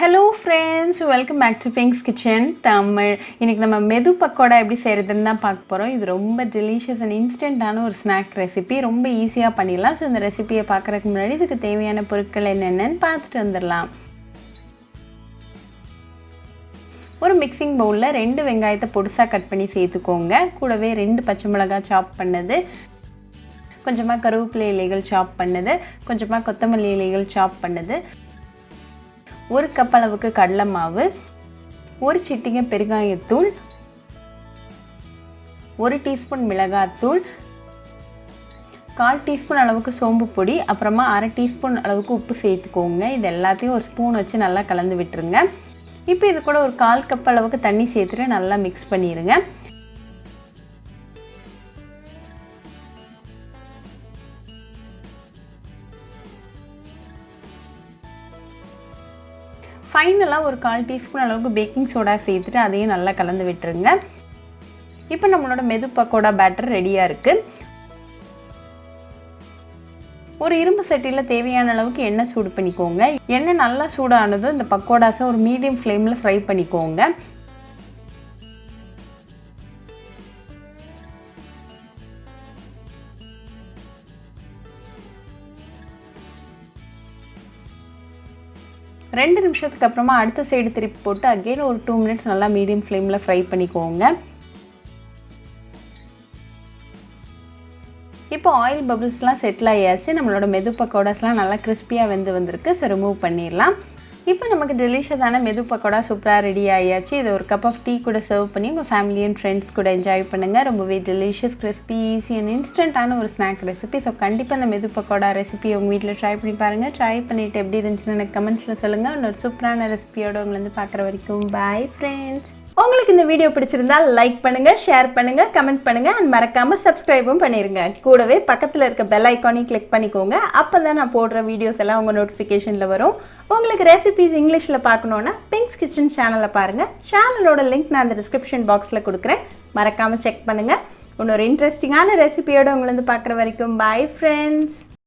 Hello friends, welcome back to Pink's Kitchen Tamil. இன்னைக்கு நம்ம மெது பக்கோடா எப்படி செய்யறதுன்னு தான் பார்க்க போறோம். இது ரொம்ப delicious and instant-ஆன ஒரு snack recipe. ரொம்ப ஈஸியா பண்ணிடலாம். சோ இந்த ரெசிபியை பார்க்கறதுக்கு முன்னாடி இதுக்கு தேவையான பொருட்கள் என்னென்னன்னு பார்த்துட்டு வந்துடலாம். ஒரு மிக்சிங் பவுல்ல 2 வெங்காயத்தை பொடிசா கட் பண்ணி சேர்த்துக்கோங்க. கூடவே 2 பச்சை மிளகாய் சாப் பண்ணது, கொஞ்சமா கருவேப்பிலை இலைகள் சாப் பண்ணது, கொஞ்சமா கொத்தமல்லி இலைகள் சாப் பண்ணது, 1 கப் அளவுக்கு கடலை மாவு, 1 சிட்டிகை பெருங்காயத்தூள், 1 டீஸ்பூன் மிளகாய்த்தூள், 1/4 டீஸ்பூன் அளவுக்கு சோம்பு பொடி, அப்புறமா 1/2 டீஸ்பூன் அளவுக்கு உப்பு சேர்த்துக்கோங்க. இது எல்லாத்தையும் ஒரு ஸ்பூன் வச்சு நல்லா கலந்து விட்டுருங்க. இப்போ இது கூட ஒரு 1/4 கப் அளவுக்கு தண்ணி சேர்த்துட்டு நல்லா மிக்ஸ் பண்ணிடுங்க. ஃபைனலாக ஒரு 1/4 டீஸ்பூன் அளவுக்கு பேக்கிங் சோடா சேர்த்துட்டு அதையும் நல்லா கலந்து விட்டுருங்க. இப்போ நம்மளோட மெது பக்கோடா பேட்டர் ரெடியாக இருக்குது. ஒரு இரும்பு சட்டியில் தேவையான அளவுக்கு எண்ணெய் சூடு பண்ணிக்கோங்க. எண்ணெய் நல்லா சூடானதும் இந்த பக்கோடாஸை ஒரு மீடியம் ஃப்ளேமில் ஃப்ரை பண்ணிக்கோங்க. ரெண்டு நிமிஷத்துக்கு அப்புறமா அடுத்த சைடு திருப்பி போட்டு அகைன் ஒரு 2 மினிட்ஸ் நல்லா மீடியம் ஃப்ளேமில் ஃப்ரை பண்ணிக்கோங்க. இப்போ ஆயில் பபிள்ஸ்லாம் செட்டில் ஆகியாச்சு. நம்மளோட மெது பக்கோடாஸ்லாம் நல்லா கிறிஸ்பியாக வந்திருக்கு. ஸோ ரிமூவ் பண்ணிடலாம். இப்போ நமக்கு டெலிஷியஸான மெது பக்கோடா சூப்பராக ரெடி ஆகியாச்சு. இதை ஒரு கப் ஆஃப் டீ கூட சர்வ் பண்ணி உங்கள் ஃபேமிலி அண்ட் ஃப்ரெண்ட்ஸ் கூட என்ஜாய் பண்ணுங்கள். ரொம்பவே டெலிஷியஸ், கிறிஸ்பி, ஈஸி அண்ட் இன்ஸ்டண்ட்டான ஒரு ஸ்நாக் ரெசிபி. ஸோ கண்டிப்பாக அந்த மெது பக்கோடா ரெசிபி உங்கள் வீட்டில் ட்ரை பண்ணி பாருங்கள். ட்ரை பண்ணிவிட்டு எப்படி இருந்துச்சுன்னு எனக்கு கமெண்ட்ஸில் சொல்லுங்கள். இன்னொரு சூப்பரான ரெசிபியோடு உங்களை வந்து பார்க்குற வரைக்கும் பாய் ஃப்ரெண்ட்ஸ். உங்களுக்கு இந்த வீடியோ பிடிச்சிருந்தா லைக் பண்ணுங்க, ஷேர் பண்ணுங்க, கமெண்ட் பண்ணுங்க அண்ட் மறக்காம சப்ஸ்கிரைபும் பண்ணிருங்க. கூடவே பக்கத்துல இருக்க பெல் ஐகானையும் கிளிக் பண்ணிக்கோங்க. அப்பதான் நான் போடுற வீடியோஸ் எல்லாம் உங்க நோட்டிஃபிகேஷன்ல வரும். உங்களுக்கு ரெசிபிஸ் இங்கிலீஷ்ல பார்க்கணும்னா பிங்க்ஸ் கிச்சன் சேனலை பாருங்க. சேனலோட லிங்க் நான் அந்த டிஸ்கிரிப்ஷன் பாக்ஸ்ல கொடுக்குறேன். மறக்காம செக் பண்ணுங்க. இன்னொரு இன்ட்ரெஸ்டிங்கான ரெசிபியோட உங்களை வந்து பார்க்குற வரைக்கும் பாய் ஃப்ரெண்ட்ஸ்.